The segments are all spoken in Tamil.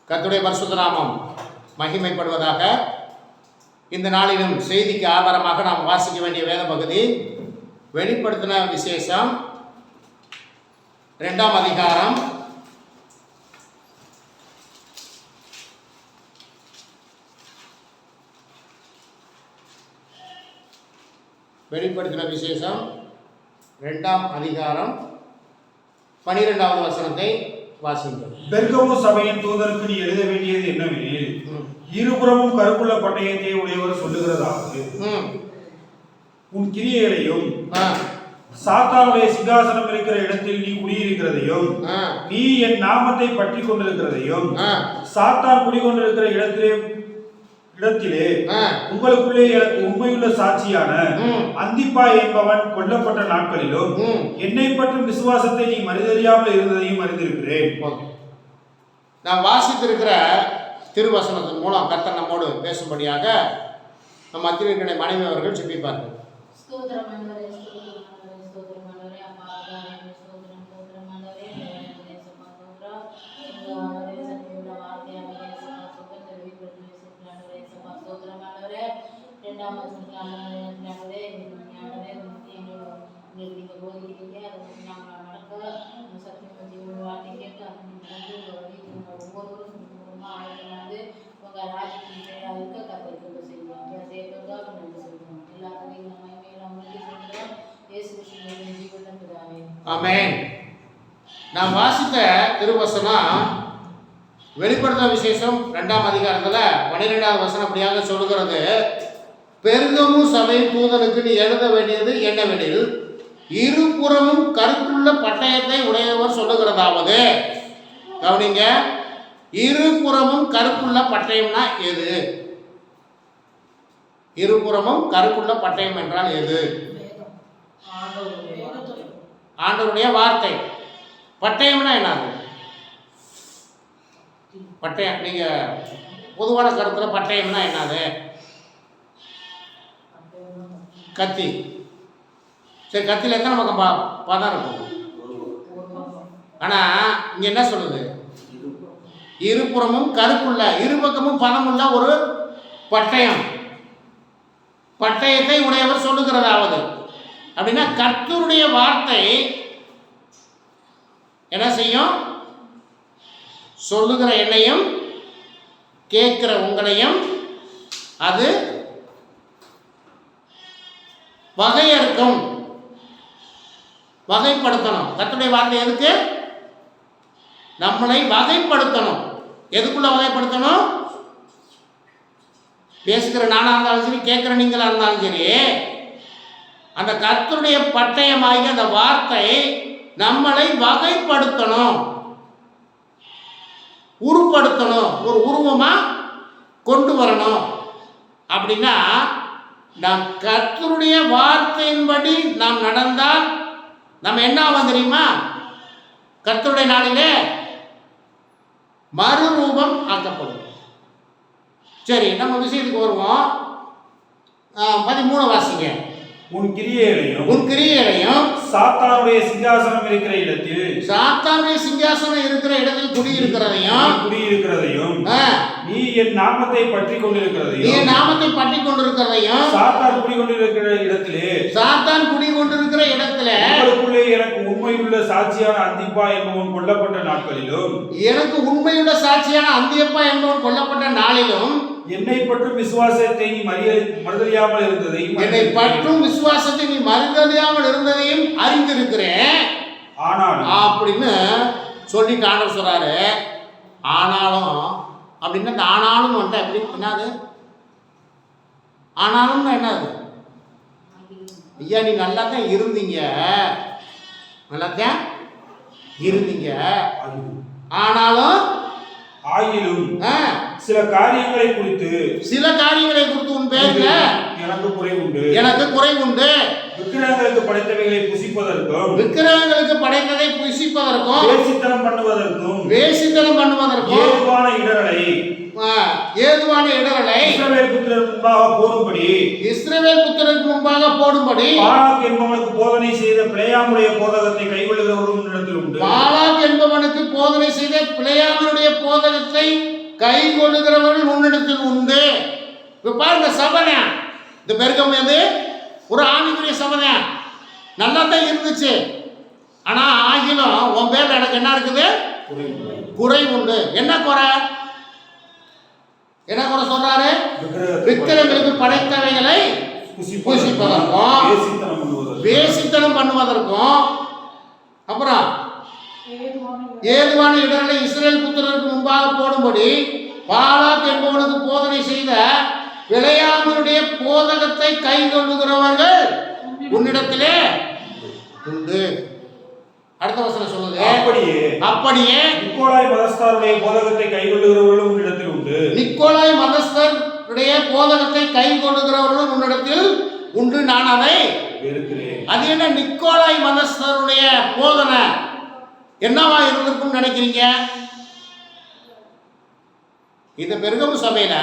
கர்த்தருடைய பரிசுத்த நாமம் மகிமைப்படுவதாக. இந்த நாளிலும் செய்திக்கு ஆதாரமாக நாம் வாசிக்க வேண்டிய வேத பகுதி வெளிப்படுத்தின விசேஷம் 2ஆம் அதிகாரம் 2ஆம் அதிகாரம் 12வது வசனத்தை வாசிங்கள். பெர்கமு சபையின் தூதருக்கு நீ எழுத வேண்டியது என்னவெனில், இருபுறமும் கருப்புள்ள பட்டயத்தை உடையவர் சொல்லுகிறதாவது, உன் கிரியைகளையும் சாத்தானுடைய சிங்காசனம் இருக்கிற இடத்தில் நீ குடியிருக்கிறதையும், நீ என் நாமத்தை பற்றி கொண்டிருக்கிறதையும், சாத்தான் குடிகொண்டிருக்கிற இடத்திலே உங்களுக்குள்ளே எனக்கு உண்மையுள்ள சாட்சியான அந்திப்பா என்பவன் கொல்லப்பட்ட நாட்களிலும் என்னை பற்றும் விசுவாசத்தை நீ மறுதறியாமல் இருந்ததையும் அறிந்திருக்கிறேன். நான் வாசித்திருக்கிற திருவசனத்தின் மூலம் கர்த்தர் நம்மோடு பேசும்படியாக நம் மத்தியில் மனைவி அவர்கள் செபிப்பார்கள். ஆமென். நாம் வாசித்த திருவசனம் வெளிப்படுத்தின விசேஷம் 2ஆம் அதிகாரத்தில் 12வது வசனம் அப்படியாக சொல்லுகிறது, பெர்கமு சபை தூதனுக்கு நீ எழுத வேண்டியது என்னவெனில், இருபுறமும் கருத்துள்ள பட்டயத்தை உடையவர் சொல்லுகிறதாவது. கவனிங்க, இருபுறமும் கருப்புள்ள பட்டயம்னா எது? இருபுறமும் கருப்புள்ள பட்டயம் என்றால் எது? ஆண்டவருடைய வார்த்தை. பட்டயம்னா என்னது? பட்டயம் நீங்க பொதுவான கருத்துல பட்டயம்னா என்னது? கத்தி. சரி, கத்தியில் எத்தனை பக்கம் பதம் இருக்கும்? ஆனா இங்க என்ன சொல்லுது? இருபுறமும் கருப்புள்ள, இருபக்கமும் பதமுள்ள ஒரு பட்டயம். பட்டயத்தை உடையவர் சொல்லுகிறதாவது அப்படின்னா, கர்த்தருடைய வார்த்தை என்ன செய்யும்? சொல்லுகிற என்னையும் கேட்கிற உங்களையும் அது வகையறுக்கும், வகைப்படுத்தணும். கர்த்தருடைய வார்த்தை எதுக்கு? நம்மளை வகைப்படுத்தணும். எதுக்குள்ள வகைப்படுத்தணும்? பேசுகிற நானா இருந்தாலும் சரி, கேட்கிற நீங்களா இருந்தாலும் சரி, அந்த கர்த்தருடைய பட்டயமாகிய அந்த வார்த்தை நம்மளை வகைப்படுத்தணும், உருப்படுத்தணும், ஒரு உருவமா கொண்டு வரணும். அப்படின்னா நாம் கர்த்தருடைய வார்த்தையின்படி நாம் நடந்தால் நம்ம என்ன ஆகும் தெரியுமா? கர்த்தருடைய நாளிலே மறுரூபம் ஆக்கப்படும். சரி, நம்ம விஷயத்துக்கு வருவோம். 13 வாசிங்க. உன் கிரியைகளையும் சாத்தானுடைய சிங்காசனம் இருக்கிற இடத்தில், சாத்தானுடைய சிங்காசனம் இருக்கிற இடத்தில் குடியிருக்கிறதையும், நீ என் நாமத்தை பற்றி கொண்டிருக்கிறதையும், சாத்தான் குடிகொண்டிருக்கிற இடத்திலே உங்களுக்குள்ளே எனக்கு உண்மையுள்ள சாட்சியான அந்திப்பா என்பவன் கொல்லப்பட்ட நாட்களிலும், என்னை பற்றும் விசுவாசத்தை நீ மறுதறியாமல் இருந்ததையும் அறிந்திருக்கிறேன். அப்படின்னு சொல்லிட்டு ஆண்டவர் சொல்றாரு. ஆனாலும் அப்படின்னா இந்த ஆனாலும் வந்துட்டு எப்படி என்னது? ஆனாலும் என்னது? ஐயா, நீ நல்லா தான் இருந்தீங்க, ஆனாலும் ஆகிலும் சில காரியங்களை குறித்து உன் பேர்ல எனக்கு குறை உண்டு. விக்கிரகங்களுக்கு படைத்தவைகளை புசிப்பதற்கும், வேசித்தனம் பண்ணுவதற்கும் ஏதுவான இடரலை இஸ்ரவேல் புத்திரருக்கு முன்பாக போடும்படி பாலாக் என்பவனுக்கு போதனை செய்த பிலேயாமுடைய போதகத்தை கைக்கொள்ளுகிறவரும் இடத்தில் உண்டு. பாலாக் என்பவனுக்கு போதனை செய்த பிலேயாமுடைய போதகத்தை கை கொள்ளுகிறவர்கள் உன்னிடத்தில் உண்டு. இப்ப பாருங்க, சபனை இந்த பெருக்கம் எது? ஒரு ஆவிக்குரிய சபனை நல்லா தான் இருந்துச்சு. ஆனா ஆகிலும் உன் பேர்ல எனக்கு என்ன இருக்குது? குறை உண்டு. என்ன குறை? என்ன குறை சொல்றாரு? விக்கிரங்களுக்கு படைத்தவைகளை புசிப்பதற்கும், வேசித்தனம் பண்ணுவதற்கும், அப்புறம் ஏதுவான இடங்களை இஸ்ரேல் புத்திரருக்கு முன்பாக போடும்படி பாலாக் என்பவனுக்கு போதனை செய்த விளையாமனுடைய போதகத்தை கை கொள்ளுகிறவர்கள் உன்னிடத்திலே உண்டு. அடுத்த வசனம் சொல்லுது, அப்படியே நிக்கோலாய் மதஸ்தருடைய போதகத்தை கை கொள்ளுகிறவர்களும் உன்னிடத்தில் உண்டு. நிக்கோலாய் மதஸ்தருடைய போதகத்தை கை கொள்ளுகிறவர்களும் உன்னிடத்தில் உண்டு, நான் அதை வெறுக்கிறேன். அது என்ன? நிக்கோலாய் மதஸ்தருடைய போதனை என்னவா இருந்திருக்கும் நினைக்கிறீங்க? இந்த பெருகமு சபையில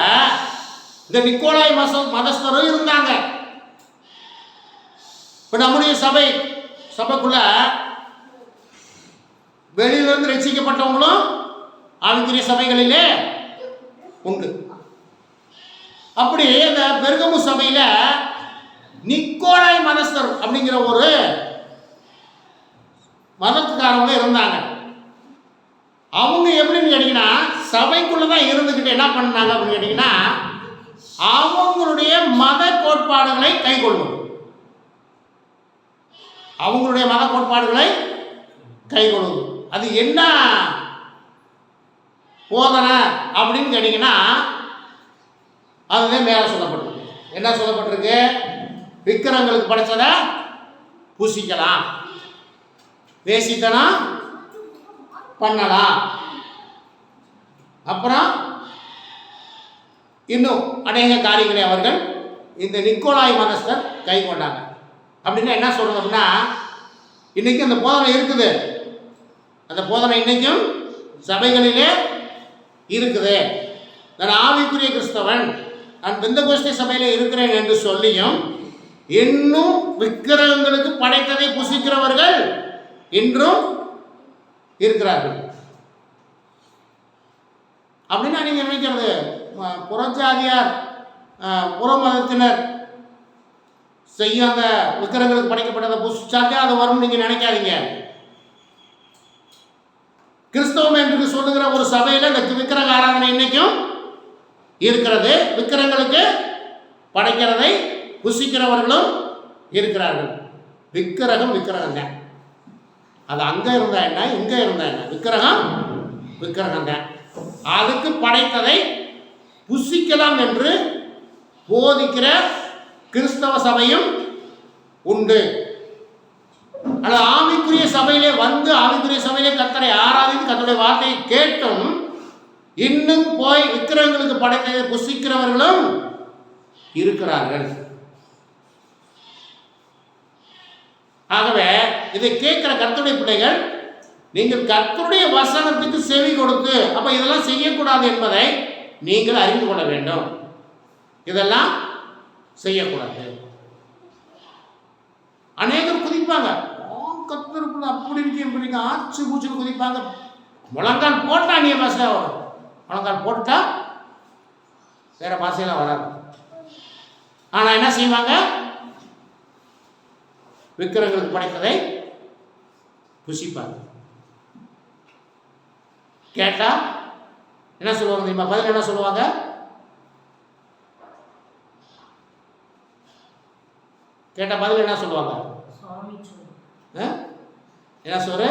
இந்த நிக்கோலாய் மதஸ்தரும் இருந்தாங்க. இப்ப நம்முடைய சபைக்குள்ள வெளியிலிருந்து ரட்சிக்கப்பட்டவங்களும் ஆவிக்குரிய சபைகளிலே உண்டு. அப்படி இந்த பெருகமு சபையில நிக்கோலாய் மதஸ்தர் அப்படிங்கிற ஒரு மதத்துக்காரவங்க இருந்தாங்க. அவங்க எப்படின்னு கேட்டீங்கன்னா, சபைக்குள்ளதான் இருந்துகிட்டு என்ன பண்ணாங்க அப்படின்னு கேட்டீங்கன்னா, அவங்களுடைய மத கோட்பாடுகளை கை கொள்வது. அவங்களுடைய மத கோட்பாடுகளை கை கொள்வது அது என்ன போதனை அப்படின்னு கேட்டீங்கன்னா, அதுதான் மேல சொல்லப்பட்டிருக்கு. என்ன சொல்லப்பட்டிருக்கு? விக்கிரங்களுக்கு படைச்சதை புசிக்கலாம், வேசித்தனம் பண்ணலாம், அப்புறம் இன்னும் அநேக காரியங்களை அவர்கள் இந்த நிக்கோலாய் மதஸ்தர் கை கொண்டாங்க. அப்படின்னா என்ன சொல்றது அப்படின்னா, இன்னைக்கு அந்த போதனை இருக்குது. அந்த போதனை இன்னைக்கும் சபைகளிலே இருக்குது. நான் ஆவிக்குரிய கிறிஸ்தவன், நான் பெந்தகோஸ்தே சபையில இருக்கிறேன் என்று சொல்லியும் இன்னும் விக்கிரகங்களுக்கு படைத்ததை புசிக்கிறவர்கள் இன்றும் இருக்கிறார்கள். அப்படின்னா நீங்க நினைக்கிறது புறஜாதியார் புற மதத்தினர் செய்ய அந்த விக்கிரகங்களுக்கு படைக்கப்பட்டதை புசிச்சாக்க அது வரும் நீங்க நினைக்காதீங்க. கிறிஸ்தவம் என்று சொல்லுகிற ஒரு சபையில இந்த விக்கிரக ஆராதனை இன்னைக்கும் இருக்கிறது. விக்கிரகங்களுக்கு படைக்கிறதை புசிக்கிறவர்களும் இருக்கிறார்கள். விக்கிரகம் தான். அது அங்க இருந்தா என்ன, இங்க இருந்தா என்ன, விக்கிரகம் தான். அதுக்கு படைத்ததை புசிக்கலாம் என்று போதிக்கிற கிறிஸ்தவ சபையும் உண்டு. ஆனால் ஆவிக்குரிய சபையிலே வந்து ஆவிக்குரிய சபையிலே கர்த்தரை ஆராதித்து கர்த்தருடைய வார்த்தையை கேட்டும் இன்னும் போய் விக்கிரகங்களுக்கு படைத்ததை புசிக்கிறவர்களும் இருக்கிறார்கள். ஆகவே இதை கேட்கிற கர்த்தருடைய பிள்ளைகள், நீங்கள் கர்த்தருடைய வசனத்துக்கு செவி கொடுத்து அப்ப இதெல்லாம் செய்யக்கூடாது என்பதை நீங்கள் அறிந்து கொள்ள வேண்டும். இதெல்லாம் செய்யக்கூடாது. அநேகர் குதிப்பாங்க, கர்த்தருக்குள்ள அப்படி இருக்கு ஆச்சு பூச்சுன்னு குதிப்பாங்க. முழங்கால் போட்டா நீ பாசையா வரும், முழங்கால் போட்டா வேற பாசையெல்லாம் வராது. ஆனா என்ன செய்வாங்க? விக்கிரகங்களுக்கு படைத்ததை புசிப்பாங்க. கேட்டா என்ன சொல்லுவாங்க தெரியுமா? பதில் என்ன சொல்லுவாங்க? கேட்டா பதில் என்ன சொல்லுவாங்க? என்ன சோறு?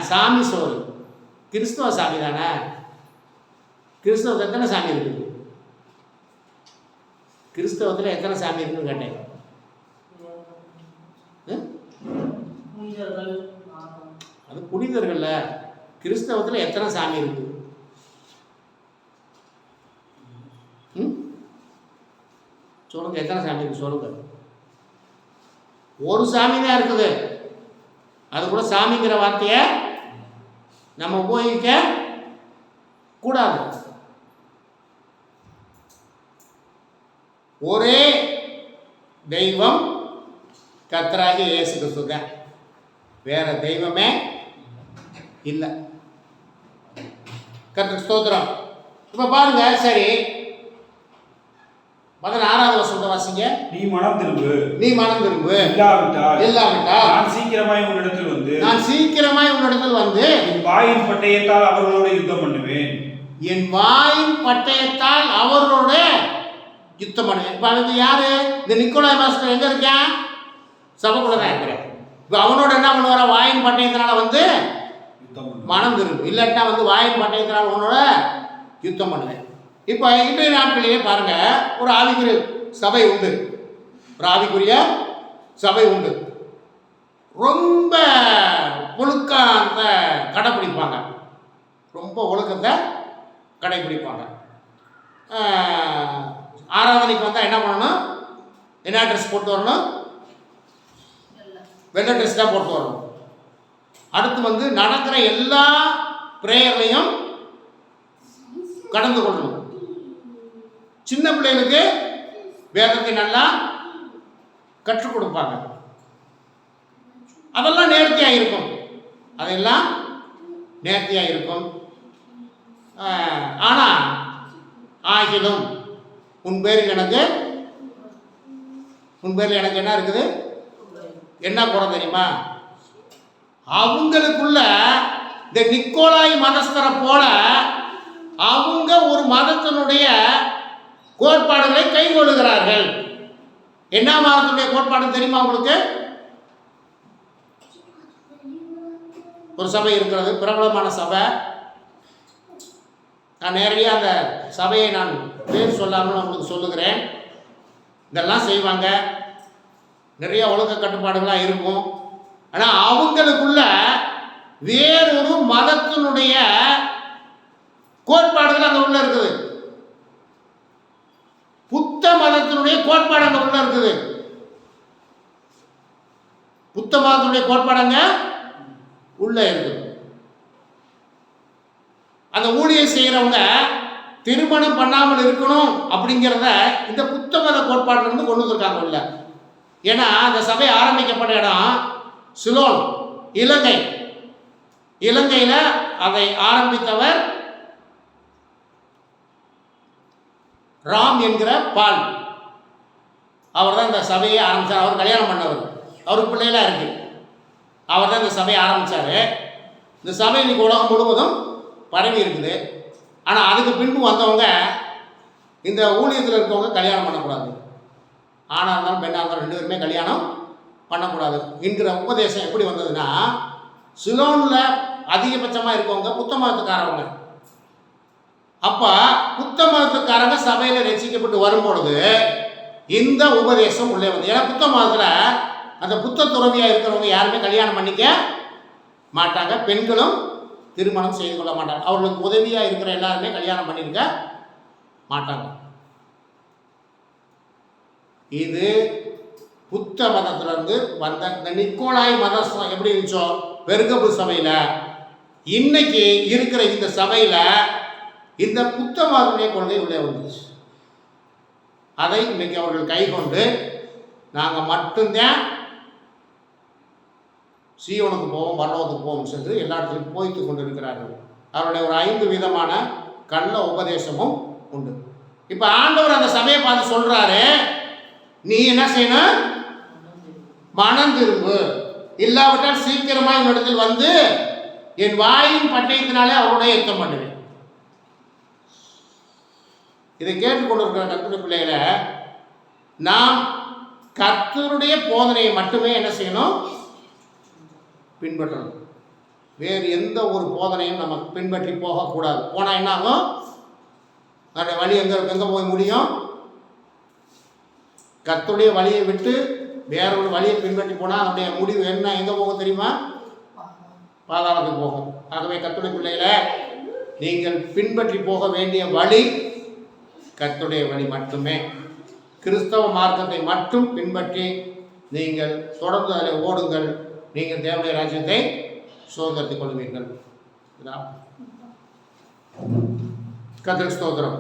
சாமி சோறு. கிறிஸ்தவ சாமி தானே. கிறிஸ்தவத்தில் எத்தனை சாமி இருக்குது? கிறிஸ்தவத்தில் எத்தனை சாமி இருக்குன்னு கேட்டேன். அது புனிதர்கள்ல. கிறிஸ்தவத்தில் எத்தனை சாமி இருக்கு? சொல்லுங்க, எத்தனை சாமி இருக்கு சொல்லுங்க. ஒரு சாமி தான் இருக்குது. அது கூட சாமிங்கிற வார்த்தைய நம்ம உபயோகிக்க கூடாது. ஒரே தெய்வம் கர்த்தராகிய இயேசு கிறிஸ்து தான். வேற தெய்வமே இல்லை. கர்த்தருக்கு ஸ்தோத்திரம். இப்போ பாருங்க, சரி 16வது வசனத்தை வாசிங்க. நீ மனம் திரும்பு, நீ மனம் திரும்பு, இல்லாவிட்டால் நான் சீக்கிரமாய் உன்னிடத்தில் வந்து என் வாயின் பட்டயத்தால் அவர்களோட யுத்தம் பண்ணுவேன். என் வாயின் பட்டயத்தால் அவர்களோட யுத்தம் பண்ணுவேன். இப்போ அது யாரு? இந்த நிக்கோலாய் மாஸ்டர் எங்க இருக்கான்? சபைக்குள்ள தான் இருக்கிறேன். இப்போ அவனோட என்ன பண்ணுவார? வாயின் பட்டயத்தினால வந்து மனம் திரும்பு, இல்லாட்டா வந்து வாயின் பட்டயத்தினால உன்னோட யுத்தம் பண்ணுவேன். இப்போ இன்றைய நாட்களிலே பாருங்க, ஒரு ஆவிக்குரிய சபை உண்டு, ஒரு ஆவிக்குரிய சபை உண்டு. ரொம்ப ஒழுக்கத்தை கடைப்பிடிப்பாங்க, ரொம்ப ஒழுக்கத்தை கடைப்பிடிப்பாங்க. ஆராதனைக்கு வந்தால் என்ன பண்ணணும்? என்ன ட்ரெஸ் போட்டு வரணும்? வெள்ளை ட்ரெஸ் தான் போட்டு வரணும். அடுத்து வந்து நடக்கிற எல்லா பிரேயர்லையும் கடந்து கொள்ளணும். சின்ன பிள்ளைகளுக்கு வேதத்தை நல்லா கற்றுக் கொடுப்பாங்க. அதெல்லாம் நேர்த்தியாக இருக்கும், அதெல்லாம் நேர்த்தியாக இருக்கும். ஆனால் ஆகிலும் உன் பேரில் எனக்கு என்ன இருக்குது? என்ன குறை தெரியுமா? அவங்களுக்குள்ள இந்த நிக்கோலாய் மதஸ்தரை போல அவங்க ஒரு மதத்தினுடைய கோட்பாடுகளை கைகொள்ளுகிறார்கள். என்ன மதத்தினுடைய கோட்பாடு தெரியுமா உங்களுக்கு? ஒரு சபை இருக்கிறது, பிரபலமான சபை. நான் நேரடியாக அந்த சபையை நான் பேர் சொல்லாமல் உங்களுக்கு சொல்லுகிறேன். இதெல்லாம் செய்வாங்க, நிறைய ஒழுக்க கட்டுப்பாடுகளாக இருக்கும். ஆனால் அவங்களுக்குள்ள வேறொரு மதத்தினுடைய கோட்பாடுகள் அங்கே உள்ள இருக்குது. புத்த மதத்தினுடைய கோட்பாடு அங்கே உள்ள இருக்குது. புத்த மதத்தினுடைய கோட்பாடு அங்கே உள்ள இருக்குது. அந்த ஊழியர் செய்கிறவங்க திருமணம் பண்ணாமல் இருக்கணும் அப்படிங்கிறத இந்த புத்த மத கோட்பாட்டிலிருந்து கொண்டு வந்திருக்காங்க உள்ள. ஏன்னா அந்த சபை ஆரம்பிக்கப்பட்ட இடம் சிலோன், இலங்கை. இலங்கையில் அதை ஆரம்பித்தவர் ராம் என்கிற பால். அவர் தான் இந்த சபையை ஆரம்பித்தார். அவர் கல்யாணம் பண்ணவர், அவருக்கு பிள்ளைகளாக இருக்கு. அவர் தான் இந்த சபையை ஆரம்பித்தார். இந்த சபை இன்னைக்கு உலகம் முழுவதும் பரவி இருக்குது. ஆனால் அதுக்கு பின்பு வந்தவங்க, இந்த ஊழியத்தில் இருக்கவங்க கல்யாணம் பண்ணக்கூடாது, ஆணாக இருந்தாலும் பெண்ணாக இருந்தாலும் 2 பேருமே கல்யாணம் பண்ணக்கூடாது என்கிற உபதேசம் எப்படி வந்ததுன்னா, சிலோனில் அதிகபட்சமாக இருக்கவங்க புத்த மதத்துக்காரவங்க. அப்போ புத்த மதத்துக்காரங்க சபையில் ரசிக்கப்பட்டு வரும்பொழுது இந்த உபதேசம் உள்ளே வந்து, ஏன்னா புத்த மதத்தில் அந்த புத்த துறவியாக இருக்கிறவங்க யாருமே கல்யாணம் பண்ணிக்க மாட்டாங்க, பெண்களும் திருமணம் செய்து கொள்ள மாட்டாங்க. அவர்களுக்கு உதவியாக இருக்கிற எல்லாருமே கல்யாணம் பண்ணியிருக்க மாட்டாங்க. இது புத்த மதத்திலிருந்து வந்த இந்த நிக்கோலாய் மதம் எப்படி இருந்துச்சோ பெருகபு சபையில், இன்னைக்கு இருக்கிற இந்த சபையில் இந்த புத்த மதத்தினுடைய கொள்கை உள்ளே வந்துச்சு. அதை இன்னைக்கு அவர்கள் கை கொண்டு நாங்கள் மட்டும்தான் சீயோனுக்கு போவோம், பரலோகத்துக்கு போவோம் சென்று எல்லா இடத்துலையும் போய்த்து கொண்டு இருக்கிறார்கள். அவருடைய ஒரு 5 விதமான கள்ள உபதேசமும் உண்டு. இப்போ ஆண்டவர் அந்த சபையை பார்த்து சொல்றாரு, நீ என்ன செய்யணும்? மனம் திரும்பு, இல்லாவிட்டால் சீக்கிரமாக என்னிடத்தில் வந்து என் வாயின் பட்டயத்தினாலே அவருடைய யுத்தம் பண்ணுவேன். இதை கேட்டுக்கொண்டிருக்கிற கர்த்தருடைய பிள்ளைகளை, நாம் கர்த்தருடைய போதனையை மட்டுமே என்ன செய்யணும்? பின்பற்றணும். வேறு எந்த ஒரு போதனையும் நம்ம பின்பற்றி போகக்கூடாது. போனால் என்ன ஆகும்? அதோடைய வழி எங்கே போய் முடியும்? கர்த்தருடைய வழியை விட்டு வேற ஒரு வழியை பின்பற்றி போனால் அதனுடைய முடிவு என்ன, எங்கே போகும் தெரியுமா? பாதாளத்துக்கு போகும். ஆகவே கர்த்தருடைய பிள்ளைகளை, நீங்கள் பின்பற்றி போக வேண்டிய வழி கர்த்தருடைய வழி மட்டுமே. கிறிஸ்தவ மார்க்கத்தை மட்டும் பின்பற்றி நீங்கள் தொடர்ந்து அதில் ஓடுங்கள். நீங்கள் தேவனுடைய ராஜ்யத்தை சுதந்திரத்துக் கொள்வீர்கள். கர்த்தருக்கு ஸ்தோத்திரம்.